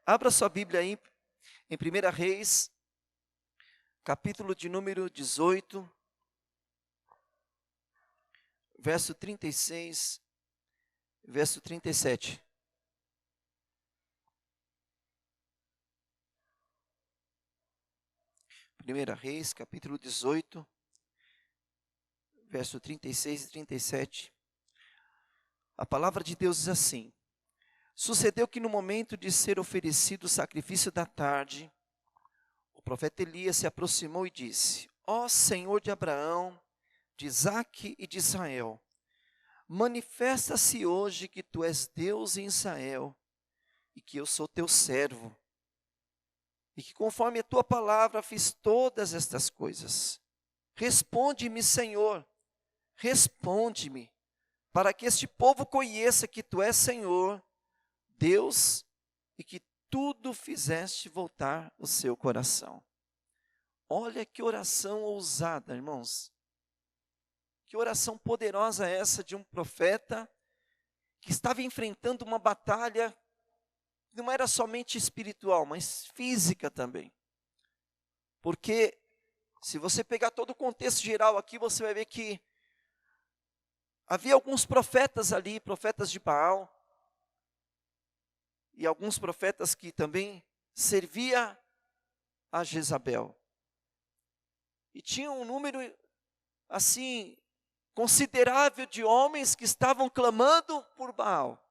Abra sua Bíblia aí em 1 Reis, capítulo de número 18, verso 36, verso 37. 1 Reis, capítulo 18, verso 36 e 37. A palavra de Deus diz assim: Sucedeu que no momento de ser oferecido o sacrifício da tarde, o profeta Elias se aproximou e disse: Ó Senhor de Abraão, de Isaque e de Israel, manifesta-se hoje que tu és Deus em Israel e que eu sou teu servo, e que conforme a tua palavra fiz todas estas coisas. Responde-me, Senhor, responde-me, para que este povo conheça que tu és Senhor, Deus, e que tudo fizeste voltar o seu coração. Olha que oração ousada, irmãos. Que oração poderosa é essa de um profeta que estava enfrentando uma batalha que não era somente espiritual, mas física também. Porque se você pegar todo o contexto geral aqui, você vai ver que havia alguns profetas ali, profetas de Baal, e alguns profetas que também servia a Jezabel. E tinha um número, assim, considerável de homens que estavam clamando por Baal.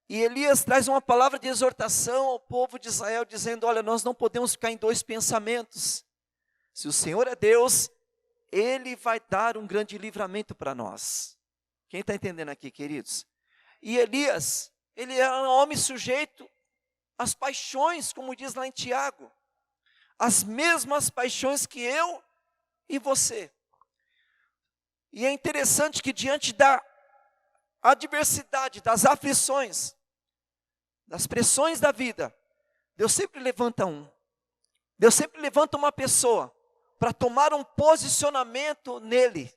E Elias traz uma palavra de exortação ao povo de Israel, dizendo: olha, nós não podemos ficar em dois pensamentos. Se o Senhor é Deus, Ele vai dar um grande livramento para nós. Quem está entendendo aqui, queridos? E Elias, ele era um homem sujeito às paixões, como diz lá em Tiago. As mesmas paixões que eu e você. E é interessante que diante da adversidade, das aflições, das pressões da vida, Deus sempre levanta um. Deus sempre levanta uma pessoa para tomar um posicionamento nele.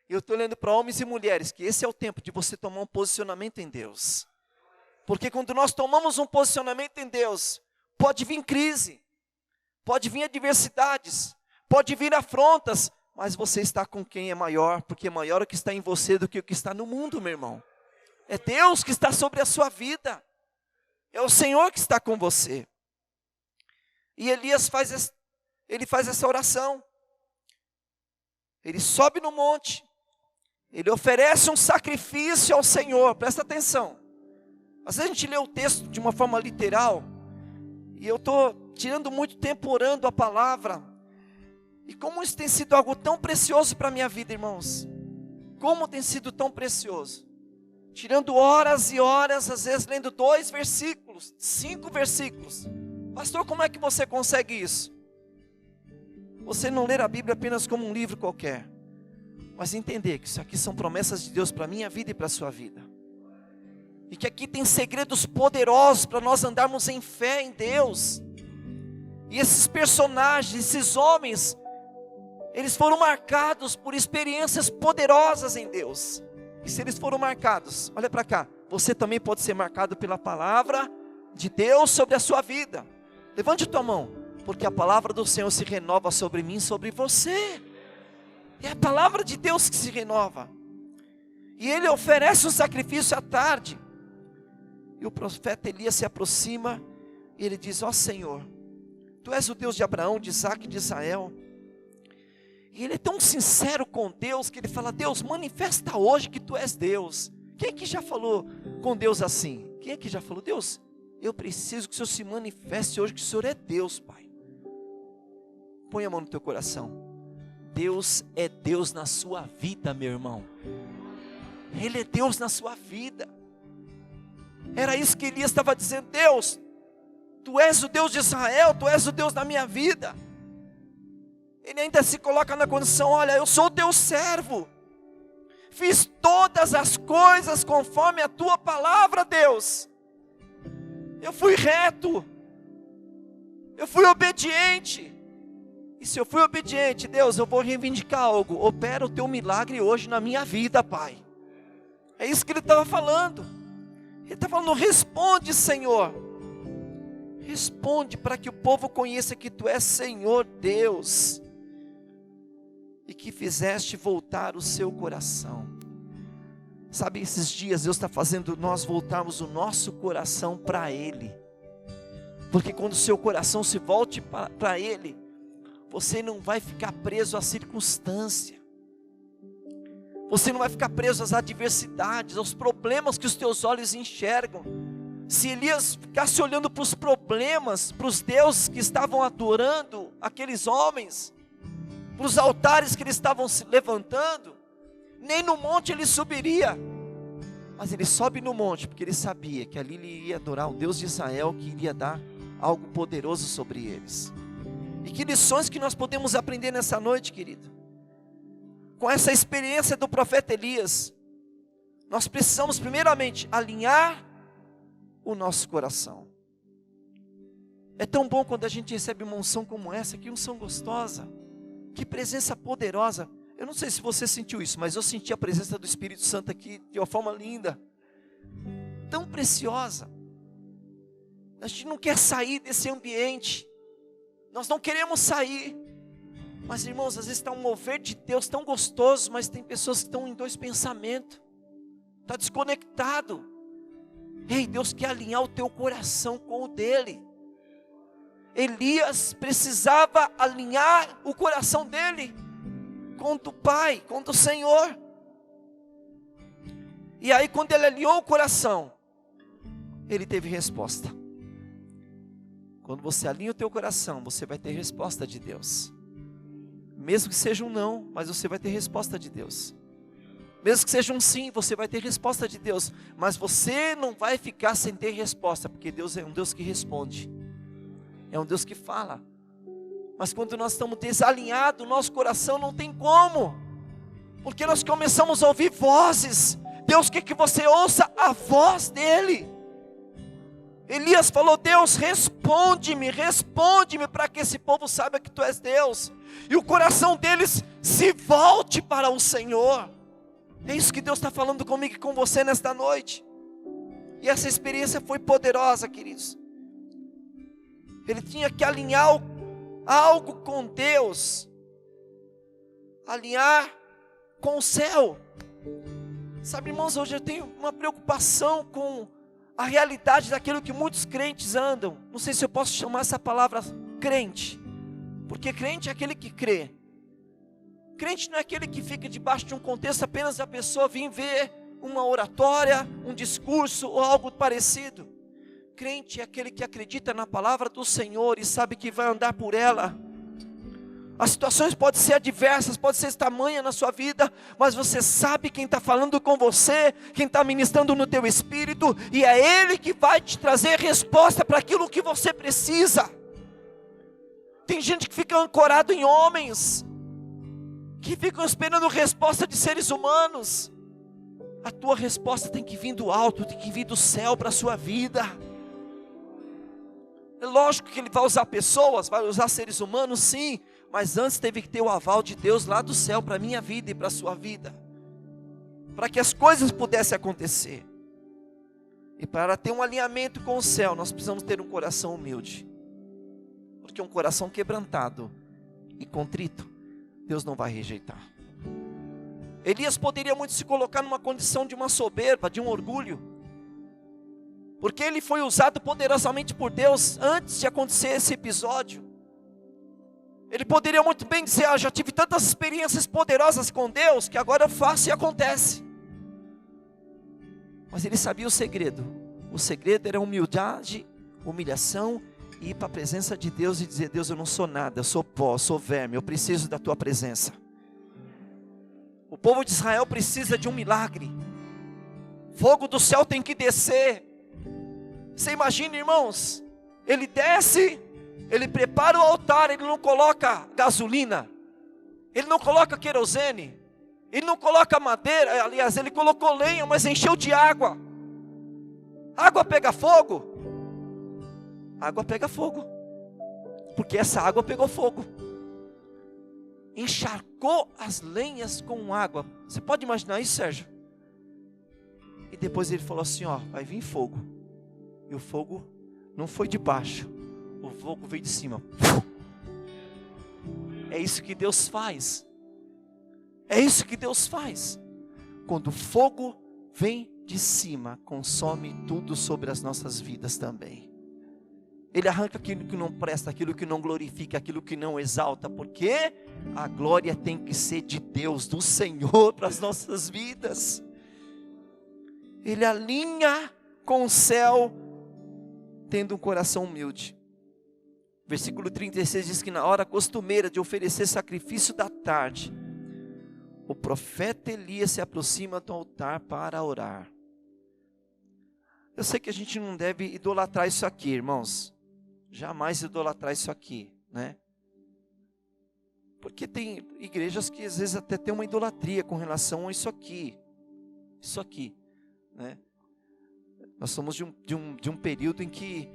E eu estou olhando para homens e mulheres, que esse é o tempo de você tomar um posicionamento em Deus. Porque quando nós tomamos um posicionamento em Deus, pode vir crise, pode vir adversidades, pode vir afrontas, mas você está com quem é maior, porque é maior o que está em você do que o que está no mundo, meu irmão. É Deus que está sobre a sua vida, é o Senhor que está com você. E Elias faz essa oração, ele sobe no monte, ele oferece um sacrifício ao Senhor, presta atenção. Às vezes a gente lê o texto de uma forma literal, e eu estou tirando muito tempo orando a palavra, e como isso tem sido algo tão precioso para a minha vida, irmãos, como tem sido tão precioso, tirando horas e horas, às vezes lendo 2 versículos, 5 versículos, pastor, como é que você consegue isso? Você não ler a Bíblia apenas como um livro qualquer, mas entender que isso aqui são promessas de Deus para a minha vida e para a sua vida. E que aqui tem segredos poderosos para nós andarmos em fé em Deus. E esses personagens, esses homens, eles foram marcados por experiências poderosas em Deus. E se eles foram marcados, olha para cá, você também pode ser marcado pela palavra de Deus sobre a sua vida. Levante a tua mão, porque a palavra do Senhor se renova sobre mim, sobre você. É a palavra de Deus que se renova. E ele oferece um sacrifício à tarde. E o profeta Elias se aproxima e ele diz: ó Senhor, tu és o Deus de Abraão, de Isaque e de Israel. E ele é tão sincero com Deus que ele fala: Deus, manifesta hoje que tu és Deus. Quem é que já falou com Deus assim? Quem é que já falou: Deus, eu preciso que o Senhor se manifeste hoje, que o Senhor é Deus, Pai. Põe a mão no teu coração. Deus é Deus na sua vida, meu irmão. Ele é Deus na sua vida. Era isso que Elias estava dizendo: Deus, tu és o Deus de Israel, tu és o Deus da minha vida. Ele ainda se coloca na condição: olha, eu sou o teu servo, fiz todas as coisas conforme a tua palavra, Deus. Eu fui reto, eu fui obediente. E se eu fui obediente, Deus, eu vou reivindicar algo. Opera o teu milagre hoje na minha vida, Pai. É isso que ele estava falando. Ele está falando: responde, Senhor. Responde para que o povo conheça que tu és Senhor Deus e que fizeste voltar o seu coração. Sabe, esses dias Deus está fazendo nós voltarmos o nosso coração para Ele. Porque quando o seu coração se volte para Ele, você não vai ficar preso à circunstância. Você não vai ficar preso às adversidades, aos problemas que os teus olhos enxergam. Se Elias ficasse olhando para os problemas, para os deuses que estavam adorando aqueles homens, para os altares que eles estavam se levantando, nem no monte ele subiria. Mas ele sobe no monte, porque ele sabia que ali ele ia adorar o Deus de Israel, que iria dar algo poderoso sobre eles. E que lições que nós podemos aprender nessa noite, querido? Com essa experiência do profeta Elias, nós precisamos primeiramente alinhar o nosso coração. É tão bom quando a gente recebe uma unção como essa, que unção gostosa, que presença poderosa. Eu não sei se você sentiu isso, mas eu senti a presença do Espírito Santo aqui de uma forma linda, tão preciosa. A gente não quer sair desse ambiente, nós não queremos sair, mas irmãos, às vezes está um mover de Deus tão gostoso, mas tem pessoas que estão em dois pensamentos, está desconectado. Ei, Deus quer alinhar o teu coração com o dele. Elias precisava alinhar o coração dele com o Pai, com o Senhor. E aí quando ele alinhou o coração, ele teve resposta. Quando você alinha o teu coração, você vai ter resposta de Deus. Mesmo que seja um não, mas você vai ter resposta de Deus. Mesmo que seja um sim, você vai ter resposta de Deus. Mas você não vai ficar sem ter resposta, porque Deus é um Deus que responde. É um Deus que fala. Mas quando nós estamos desalinhados, o nosso coração não tem como. Porque nós começamos a ouvir vozes. Deus quer que você ouça a voz dEle. Elias falou: Deus, responde-me para que esse povo saiba que Tu és Deus. E o coração deles se volte para o Senhor. É isso que Deus está falando comigo e com você nesta noite. E essa experiência foi poderosa, queridos. Ele tinha que alinhar algo com Deus, alinhar com o céu. Sabe, irmãos, hoje eu tenho uma preocupação com a realidade daquilo que muitos crentes andam. Não sei se eu posso chamar essa palavra crente, porque crente é aquele que crê. Crente não é aquele que fica debaixo de um contexto apenas da pessoa vir ver uma oratória, um discurso ou algo parecido. Crente é aquele que acredita na palavra do Senhor e sabe que vai andar por ela. As situações podem ser adversas, pode ser tamanha na sua vida, mas você sabe quem está falando com você, quem está ministrando no teu espírito, e é Ele que vai te trazer resposta para aquilo que você precisa. Tem gente que fica ancorado em homens, que ficam esperando resposta de seres humanos. A tua resposta tem que vir do alto, tem que vir do céu para a sua vida. É lógico que Ele vai usar pessoas, vai usar seres humanos, sim, mas antes teve que ter o aval de Deus lá do céu para a minha vida e para a sua vida, para que as coisas pudessem acontecer. E para ter um alinhamento com o céu, nós precisamos ter um coração humilde, porque um coração quebrantado e contrito, Deus não vai rejeitar. Elias poderia muito se colocar numa condição de uma soberba, de um orgulho, porque ele foi usado poderosamente por Deus antes de acontecer esse episódio. Ele poderia muito bem dizer: já tive tantas experiências poderosas com Deus, que agora eu faço e acontece. Mas ele sabia o segredo. O segredo era humildade, humilhação, e ir para a presença de Deus e dizer: Deus, eu não sou nada, eu sou pó, eu sou verme, eu preciso da Tua presença. O povo de Israel precisa de um milagre. Fogo do céu tem que descer. Você imagina, irmãos, ele desce, ele prepara o altar, ele não coloca gasolina, ele não coloca querosene, ele não coloca madeira, aliás, ele colocou lenha, mas encheu de água. Água pega fogo? Água pega fogo, porque essa água pegou fogo. Encharcou as lenhas com água. Você pode imaginar isso, Sérgio? E depois ele falou assim: vai vir fogo. E o fogo não foi de baixo, o fogo veio de cima. É isso que Deus faz. É isso que Deus faz. Quando o fogo vem de cima, consome tudo sobre as nossas vidas também. Ele arranca aquilo que não presta, aquilo que não glorifica, aquilo que não exalta, porque a glória tem que ser de Deus, do Senhor, para as nossas vidas. Ele alinha com o céu, tendo um coração humilde. Versículo 36 diz que na hora costumeira de oferecer sacrifício da tarde, o profeta Elias se aproxima do altar para orar. Eu sei que a gente não deve idolatrar isso aqui, irmãos. Jamais idolatrar isso aqui, né? Porque tem igrejas que às vezes até tem uma idolatria com relação a isso aqui. Isso aqui, né? Nós somos de um período em que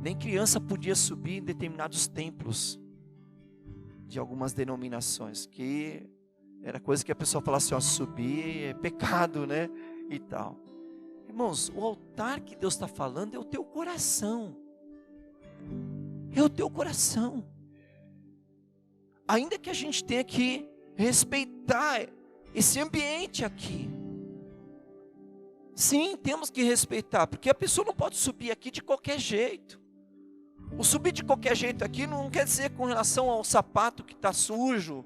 nem criança podia subir em determinados templos de algumas denominações, que era coisa que a pessoa falava assim, ó, subir é pecado, né? E tal. Irmãos, o altar que Deus está falando é o teu coração. É o teu coração. Ainda que a gente tenha que respeitar esse ambiente aqui. Sim, temos que respeitar, porque a pessoa não pode subir aqui de qualquer jeito. O subir de qualquer jeito aqui não quer dizer com relação ao sapato que está sujo,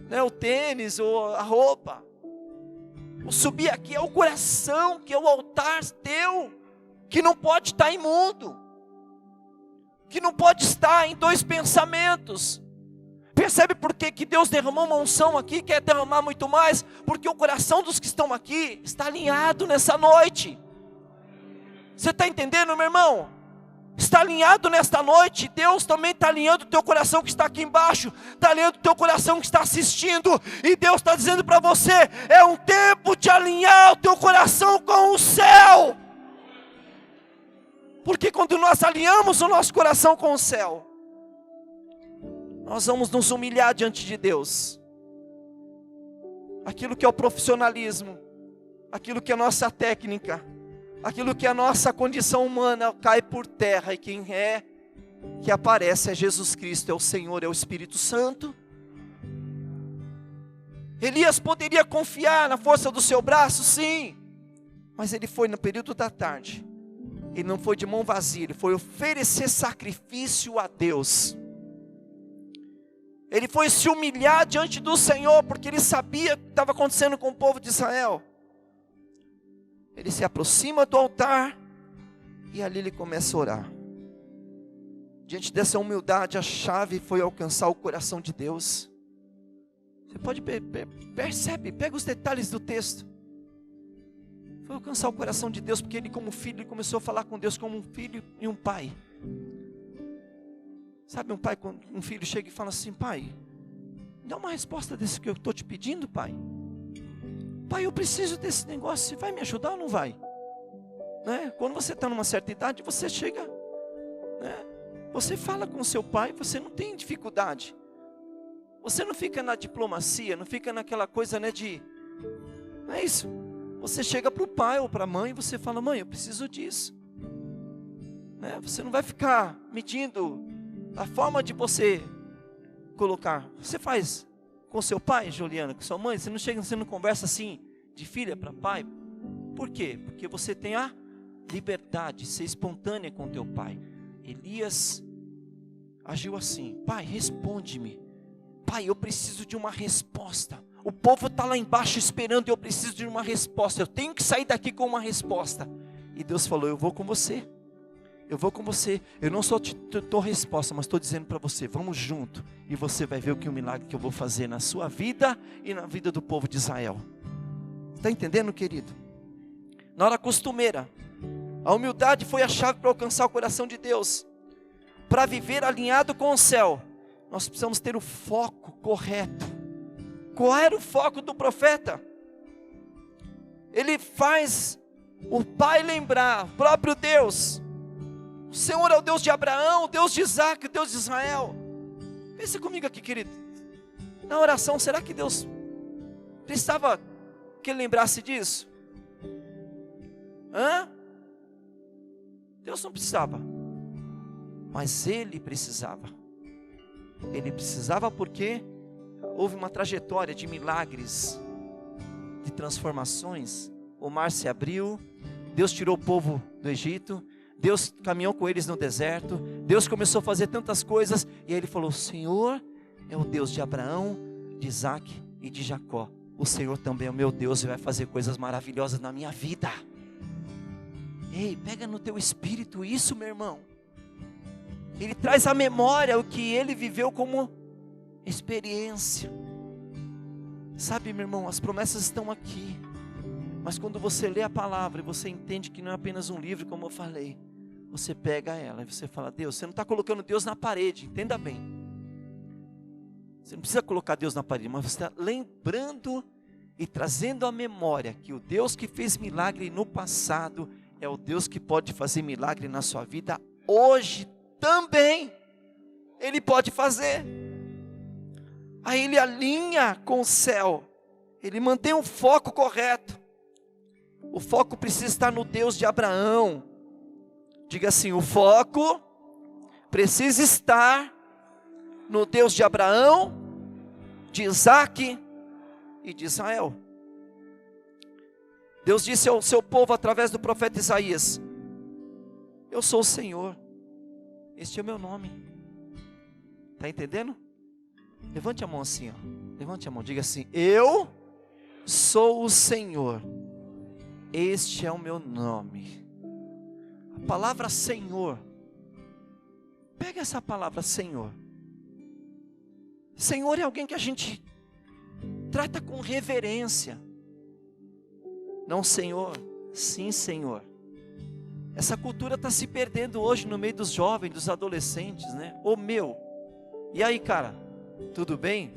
né, o tênis ou a roupa. O subir aqui é o coração, que é o altar teu, que não pode estar imundo, que não pode estar em dois pensamentos. Percebe por que Deus derramou uma unção aqui, quer derramar muito mais? Porque o coração dos que estão aqui está alinhado nessa noite. Você está entendendo, meu irmão? Está alinhado nesta noite. Deus também está alinhando o teu coração que está aqui embaixo, está alinhando o teu coração que está assistindo, e Deus está dizendo para você, é um tempo de alinhar o teu coração com o céu. Porque quando nós alinhamos o nosso coração com o céu, nós vamos nos humilhar diante de Deus. Aquilo que é o profissionalismo, aquilo que é a nossa técnica, aquilo que é a nossa condição humana cai por terra, e quem é que aparece é Jesus Cristo, é o Senhor, é o Espírito Santo. Elias poderia confiar na força do seu braço, sim, mas ele foi no período da tarde, ele não foi de mão vazia, ele foi oferecer sacrifício a Deus. Ele foi se humilhar diante do Senhor, porque ele sabia o que estava acontecendo com o povo de Israel. Ele se aproxima do altar, e ali ele começa a orar. Diante dessa humildade, a chave foi alcançar o coração de Deus. Você pode percebe, pega os detalhes do texto. Foi alcançar o coração de Deus, porque ele como filho, ele começou a falar com Deus como um filho e um pai. Sabe um pai, quando um filho chega e fala assim, pai, dá uma resposta desse que eu estou te pedindo, pai. Pai, eu preciso desse negócio, você vai me ajudar ou não vai? Né? Quando você está numa certa idade, você chega, né? Você fala com o seu pai, você não tem dificuldade. Você não fica na diplomacia, não fica naquela coisa, né, não é isso. Você chega para o pai ou para a mãe e você fala, mãe, eu preciso disso. Né? Você não vai ficar medindo a forma de você colocar. Você faz com seu pai, Juliana, com sua mãe, você não conversa assim, de filha para pai. Por quê? Porque você tem a liberdade de ser espontânea com teu pai. Elias agiu assim, pai, responde-me. Pai, eu preciso de uma resposta. O povo está lá embaixo esperando, e eu preciso de uma resposta. Eu tenho que sair daqui com uma resposta. E Deus falou, eu vou com você. Eu vou com você, eu não só te dou resposta, mas estou dizendo para você, vamos junto, e você vai ver o milagre que eu vou fazer na sua vida e na vida do povo de Israel. Está entendendo, querido? Na hora costumeira, a humildade foi a chave para alcançar o coração de Deus. Para viver alinhado com o céu, nós precisamos ter o foco correto. Qual era o foco do profeta? Ele faz o pai lembrar, o próprio Deus, o Senhor é o Deus de Abraão, o Deus de Isaac, o Deus de Israel. Pense comigo aqui, querido. Na oração, será que Deus precisava que ele lembrasse disso? Deus não precisava. Mas ele precisava. Ele precisava porque houve uma trajetória de milagres, de transformações. O mar se abriu, Deus tirou o povo do Egito, Deus caminhou com eles no deserto, Deus começou a fazer tantas coisas, e aí ele falou: o Senhor é o Deus de Abraão, de Isaac e de Jacó. O Senhor também é o meu Deus e vai fazer coisas maravilhosas na minha vida. Ei, pega no teu espírito isso, meu irmão. Ele traz à memória o que ele viveu como experiência. Sabe, meu irmão, as promessas estão aqui. Mas quando você lê a palavra e você entende que não é apenas um livro, como eu falei, você pega ela e você fala: Deus, você não está colocando Deus na parede, entenda bem. Você não precisa colocar Deus na parede, mas você está lembrando e trazendo à memória que o Deus que fez milagre no passado é o Deus que pode fazer milagre na sua vida hoje também. Ele pode fazer. Aí ele alinha com o céu, ele mantém um foco correto. O foco precisa estar no Deus de Abraão. Diga assim: o foco precisa estar no Deus de Abraão, de Isaac e de Israel. Deus disse ao seu povo através do profeta Isaías: eu sou o Senhor, este é o meu nome. Está entendendo? Levante a mão assim, ó. Levante a mão, diga assim: eu sou o Senhor, este é o meu nome. A palavra Senhor, pega essa palavra Senhor. Senhor é alguém que a gente trata com reverência. Não Senhor, sim Senhor. Essa cultura está se perdendo hoje no meio dos jovens, dos adolescentes, né? Ô meu, e aí cara, tudo bem?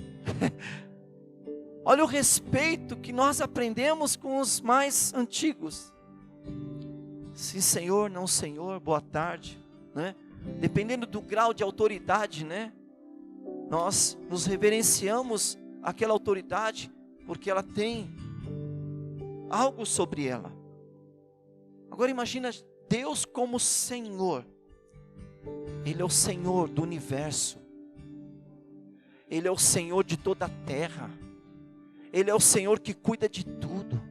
Olha o respeito que nós aprendemos com os mais antigos. Sim Senhor, não Senhor, boa tarde, né? Dependendo do grau de autoridade, né? Nós nos reverenciamos aquela autoridade porque ela tem algo sobre ela. Agora imagina Deus como Senhor. Ele é o Senhor do universo. Ele é o Senhor de toda a terra. Ele é o Senhor que cuida de tudo.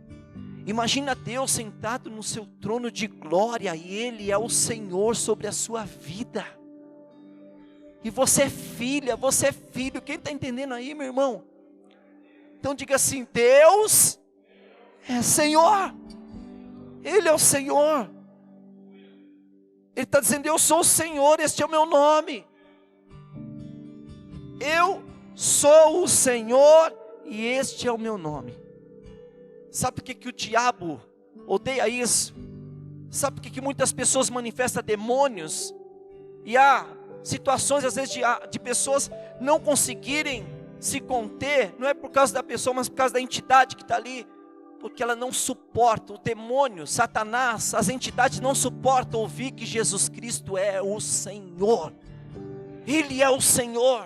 Imagina Deus sentado no seu trono de glória e Ele é o Senhor sobre a sua vida. E você é filha, você é filho. Quem está entendendo aí, meu irmão? Então diga assim: Deus é Senhor. Ele é o Senhor. Ele está dizendo: eu sou o Senhor, este é o meu nome. Eu sou o Senhor e este é o meu nome. Sabe por que o diabo odeia isso? Sabe por que muitas pessoas manifestam demônios? E há situações às vezes de pessoas não conseguirem se conter. Não é por causa da pessoa, mas por causa da entidade que está ali. Porque ela não suporta, o demônio, Satanás, as entidades não suportam ouvir que Jesus Cristo é o Senhor. Ele é o Senhor.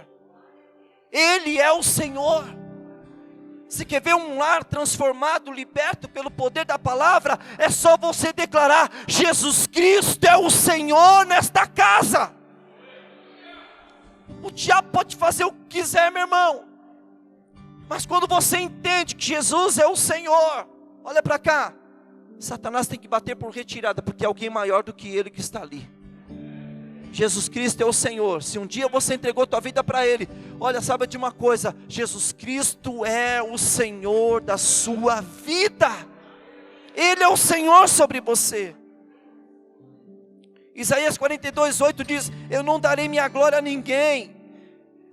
Ele é o Senhor. Se quer ver um lar transformado, liberto pelo poder da palavra, é só você declarar: Jesus Cristo é o Senhor nesta casa. O diabo pode fazer o que quiser, meu irmão, mas quando você entende que Jesus é o Senhor, olha para cá, Satanás tem que bater por retirada, porque é alguém maior do que ele que está ali. Jesus Cristo é o Senhor. Se um dia você entregou tua vida para Ele, olha, sabe de uma coisa: Jesus Cristo é o Senhor da sua vida. Ele é o Senhor sobre você. Isaías 42:8 diz: eu não darei minha glória a ninguém,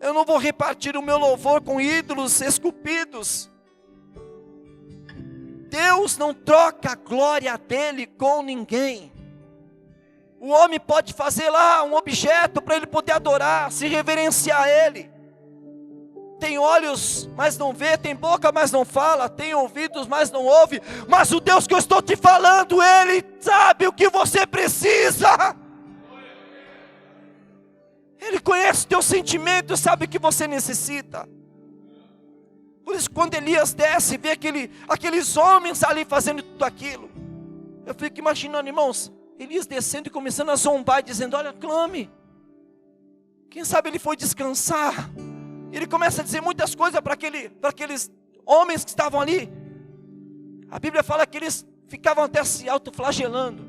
eu não vou repartir o meu louvor com ídolos esculpidos. Deus não troca a glória dele com ninguém. O homem pode fazer lá um objeto para ele poder adorar, se reverenciar a ele. Tem olhos, mas não vê, tem boca, mas não fala, tem ouvidos, mas não ouve. Mas o Deus que eu estou te falando, Ele sabe o que você precisa. Ele conhece o teu sentimento, sabe o que você necessita. Por isso, quando Elias desce e vê aqueles homens ali fazendo tudo aquilo, eu fico imaginando, irmãos, Elias descendo e começando a zombar, dizendo: olha, clame, Quem sabe ele foi descansar. Ele começa a dizer muitas coisas para aqueles homens que estavam ali. A Bíblia fala que eles ficavam até se autoflagelando.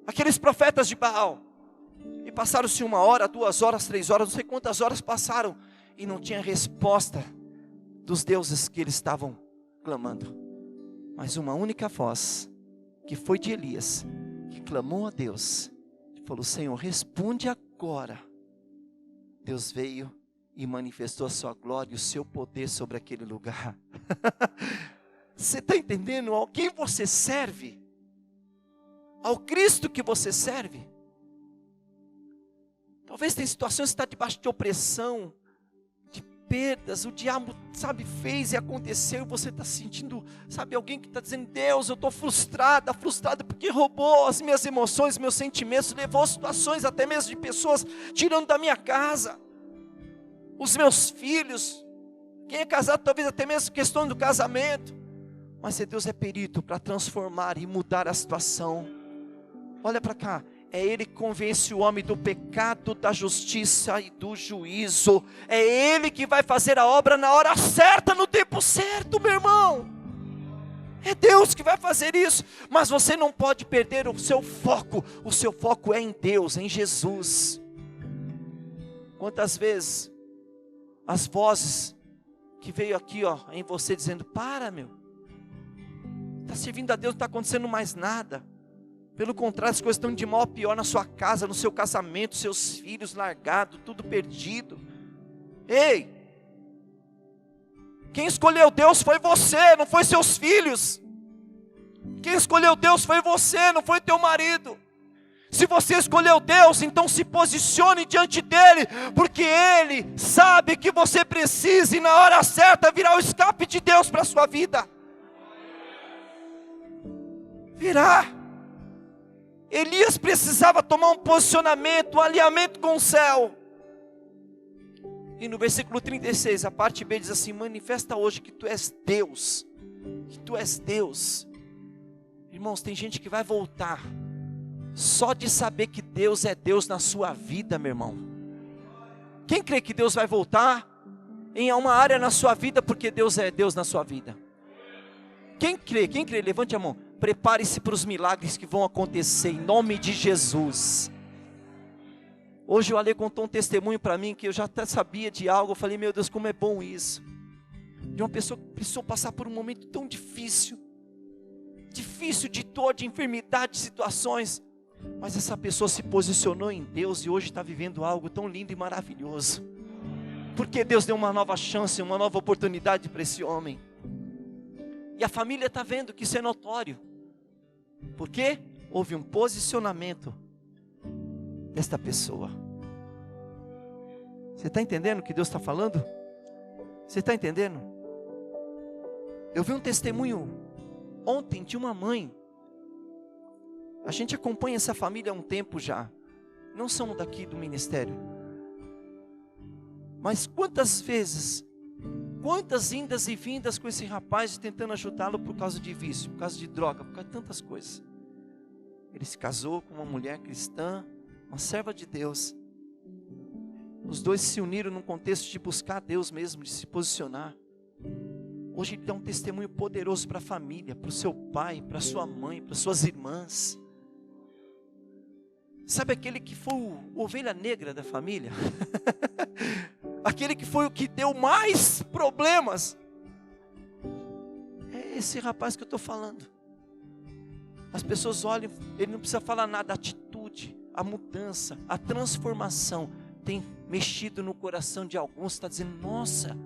Aqueles profetas de Baal. E passaram-se 1 hora, 2 horas, 3 horas, não sei quantas horas passaram. E não tinha resposta dos deuses que eles estavam clamando. Mas uma única voz, que foi de Elias, que clamou a Deus. Falou: Senhor, responde agora. Deus veio e manifestou a sua glória e o seu poder sobre aquele lugar. Você está entendendo ao quem você serve? Ao Cristo que você serve? Talvez tem situações que está debaixo de opressão, de perdas, o diabo, sabe, fez e aconteceu, e você está sentindo, sabe, alguém que está dizendo: Deus, eu estou frustrado porque roubou as minhas emoções, meus sentimentos, levou situações até mesmo de pessoas tirando da minha casa, os meus filhos, quem é casado talvez até mesmo questão do casamento, mas se Deus é perito para transformar e mudar a situação. Olha para cá, é Ele que convence o homem do pecado, da justiça e do juízo. É Ele que vai fazer a obra na hora certa, no tempo certo, meu irmão. É Deus que vai fazer isso. Mas você não pode perder o seu foco. O seu foco é em Deus, em Jesus. Quantas vezes as vozes que veio aqui, em você dizendo: para, meu, está servindo a Deus, não está acontecendo mais nada. Pelo contrário, as coisas estão de mal a pior na sua casa, no seu casamento, seus filhos largados, tudo perdido. Ei, quem escolheu Deus foi você, não foi seus filhos. Quem escolheu Deus foi você, não foi teu marido. Se você escolheu Deus, então se posicione diante dEle, porque Ele sabe que você precisa, e na hora certa virá o escape de Deus para a sua vida. Virá. Elias precisava tomar um posicionamento, um alinhamento com o céu. E no versículo 36, a parte B diz assim: manifesta hoje que tu és Deus. Que tu és Deus. Irmãos, tem gente que vai voltar só de saber que Deus é Deus na sua vida, meu irmão. Quem crê que Deus vai voltar em uma área na sua vida porque Deus é Deus na sua vida? Quem crê? Levante a mão. Prepare-se para os milagres que vão acontecer em nome de Jesus. Hoje o Ale contou um testemunho para mim que eu já até sabia de algo. Eu falei: meu Deus, como é bom isso. De uma pessoa que precisou passar por um momento tão difícil. Difícil de dor, de enfermidade, de situações. Mas essa pessoa se posicionou em Deus e hoje está vivendo algo tão lindo e maravilhoso. Porque Deus deu uma nova chance, uma nova oportunidade para esse homem. E a família está vendo que isso é notório. Porque houve um posicionamento desta pessoa. Você está entendendo o que Deus está falando? Você está entendendo? Eu vi um testemunho ontem de uma mãe. A gente acompanha essa família há um tempo já. Não são daqui do ministério. Mas quantas vezes, quantas indas e vindas com esse rapaz tentando ajudá-lo por causa de vício, por causa de droga, por causa de tantas coisas. Ele se casou com uma mulher cristã, uma serva de Deus. Os dois se uniram num contexto de buscar Deus mesmo, de se posicionar. Hoje ele dá um testemunho poderoso para a família, para o seu pai, para a sua mãe, para as suas irmãs. Sabe aquele que foi a ovelha negra da família? Aquele que foi o que deu mais problemas. É esse rapaz que eu estou falando. As pessoas olham, ele não precisa falar nada, a atitude, a mudança, a transformação tem mexido no coração de alguns. Está dizendo: nossa,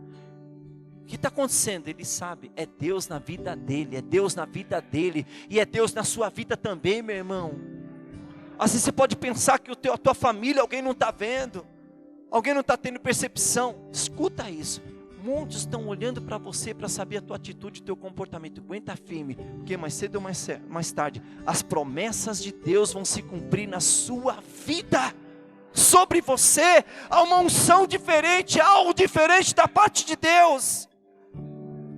o que está acontecendo? Ele sabe, é Deus na vida dele, é Deus na vida dele, e é Deus na sua vida também, meu irmão. Às vezes você pode pensar que a tua família, alguém não está vendo, alguém não está tendo percepção. Escuta isso, muitos estão olhando para você para saber a tua atitude, o teu comportamento. Aguenta firme, porque mais cedo ou mais tarde, as promessas de Deus vão se cumprir na sua vida. Sobre você, há uma unção diferente, algo diferente da parte de Deus.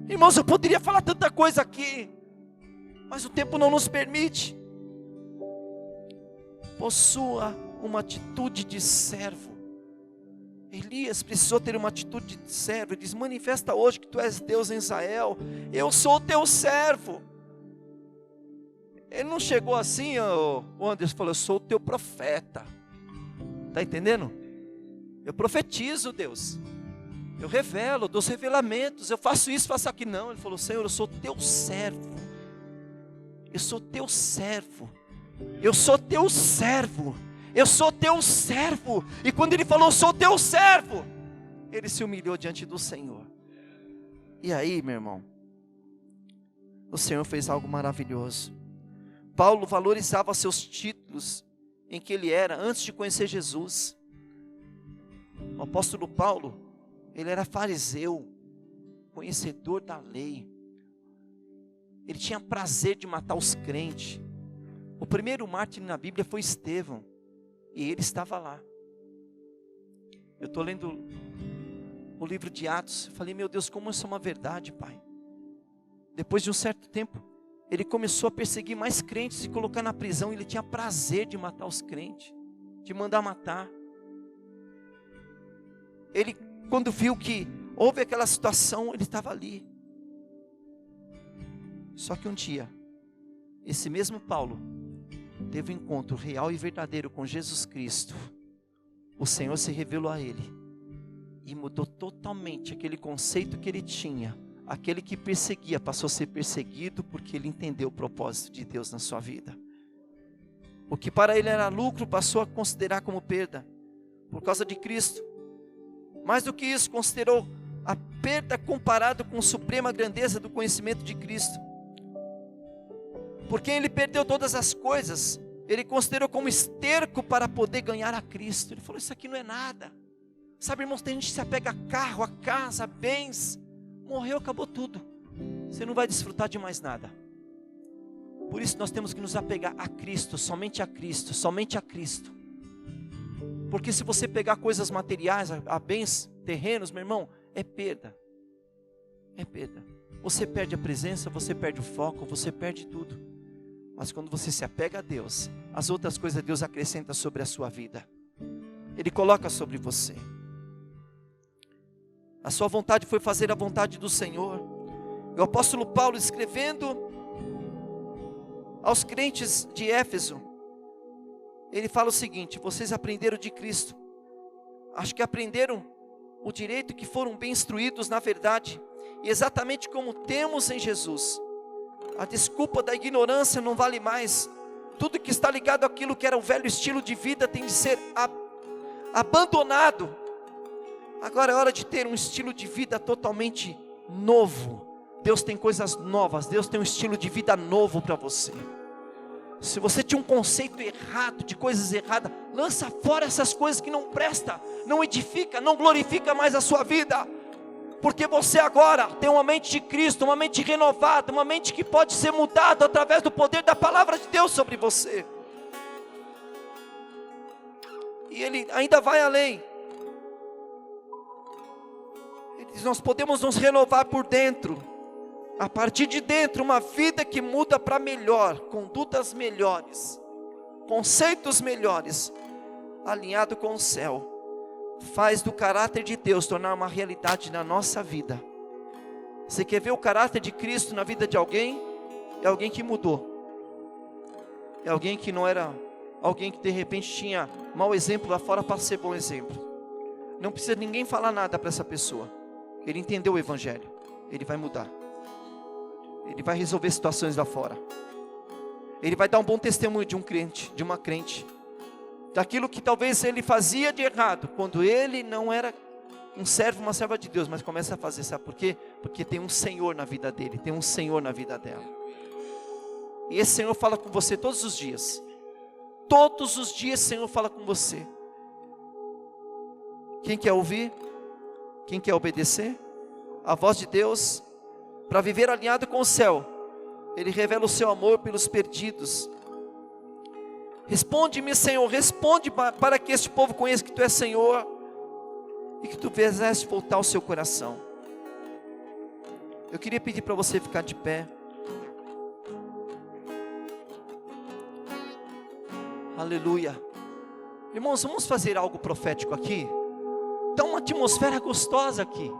Irmãos, eu poderia falar tanta coisa aqui, mas o tempo não nos permite. Possua uma atitude de servo. Elias precisou ter uma atitude de servo. Ele diz: manifesta hoje que tu és Deus em Israel. Eu sou teu servo. Ele não chegou assim, o Anderson falou: eu sou o teu profeta. Está entendendo? Eu profetizo, Deus. Eu revelo, dou os revelamentos. Eu faço isso, faço aquilo. Não, ele falou: Senhor, eu sou teu servo. Eu sou teu servo. Eu sou teu servo. Eu sou teu servo. E quando ele falou: sou teu servo, ele se humilhou diante do Senhor. E aí, meu irmão, o Senhor fez algo maravilhoso. Paulo valorizava seus títulos em que ele era antes de conhecer Jesus. O apóstolo Paulo, ele era fariseu, conhecedor da lei. Ele tinha prazer de matar os crentes. O primeiro mártir na Bíblia foi Estevão, e ele estava lá. Eu estou lendo o livro de Atos, eu falei: meu Deus, como isso é uma verdade, Pai. Depois de um certo tempo, ele começou a perseguir mais crentes e colocar na prisão. Ele tinha prazer de matar os crentes, de mandar matar. Ele, quando viu que houve aquela situação, ele estava ali. Só que um dia, esse mesmo Paulo teve um encontro real e verdadeiro com Jesus Cristo. O Senhor se revelou a ele e mudou totalmente aquele conceito que ele tinha. Aquele que perseguia passou a ser perseguido porque ele entendeu o propósito de Deus na sua vida. O que para ele era lucro passou a considerar como perda por causa de Cristo. Mais do que isso, considerou a perda comparado com a suprema grandeza do conhecimento de Cristo. Porque ele perdeu todas as coisas, ele considerou como esterco para poder ganhar a Cristo. Ele falou: isso aqui não é nada. Sabe, irmãos, tem gente que se apega a carro, a casa, a bens. Morreu, acabou tudo. Você não vai desfrutar de mais nada. Por isso nós temos que nos apegar a Cristo, somente a Cristo, somente a Cristo. Porque se você pegar coisas materiais, a bens terrenos, meu irmão, é perda. É perda. Você perde a presença, você perde o foco, você perde tudo. Mas quando você se apega a Deus, as outras coisas Deus acrescenta sobre a sua vida. Ele coloca sobre você. A sua vontade foi fazer a vontade do Senhor. E o apóstolo Paulo, escrevendo aos crentes de Éfeso, ele fala o seguinte: vocês aprenderam de Cristo. Acho que aprenderam o direito, que foram bem instruídos na verdade. E exatamente como temos em Jesus. A desculpa da ignorância não vale mais. Tudo que está ligado àquilo que era o velho estilo de vida tem de ser abandonado. Agora é hora de ter um estilo de vida totalmente novo. Deus tem coisas novas. Deus tem um estilo de vida novo para você. Se você tinha um conceito errado, de coisas erradas, lança fora essas coisas que não prestam, não edifica, não glorifica mais a sua vida. Porque você agora tem uma mente de Cristo, uma mente renovada, uma mente que pode ser mudada através do poder da palavra de Deus sobre você. E ele ainda vai além. Ele diz: nós podemos nos renovar por dentro. A partir de dentro, uma vida que muda para melhor, condutas melhores, conceitos melhores, alinhado com o céu. Faz do caráter de Deus tornar uma realidade na nossa vida. Você quer ver o caráter de Cristo na vida de alguém? É alguém que mudou. É alguém que não era, alguém que de repente tinha mau exemplo lá fora para ser bom exemplo. Não precisa ninguém falar nada para essa pessoa. Ele entendeu o Evangelho. Ele vai mudar. Ele vai resolver situações lá fora. Ele vai dar um bom testemunho de um crente, de uma crente. Daquilo que talvez ele fazia de errado, quando ele não era um servo, uma serva de Deus, mas começa a fazer, sabe por quê? Porque tem um Senhor na vida dele, tem um Senhor na vida dela. E esse Senhor fala com você todos os dias. Todos os dias o Senhor fala com você. Quem quer ouvir? Quem quer obedecer? A voz de Deus, para viver alinhado com o céu, Ele revela o seu amor pelos perdidos. Responde-me, Senhor, responde para que este povo conheça que Tu és Senhor e que Tu fizeste voltar o seu coração. Eu queria pedir para você ficar de pé. Aleluia. Irmãos, vamos fazer algo profético aqui. Está uma atmosfera gostosa aqui.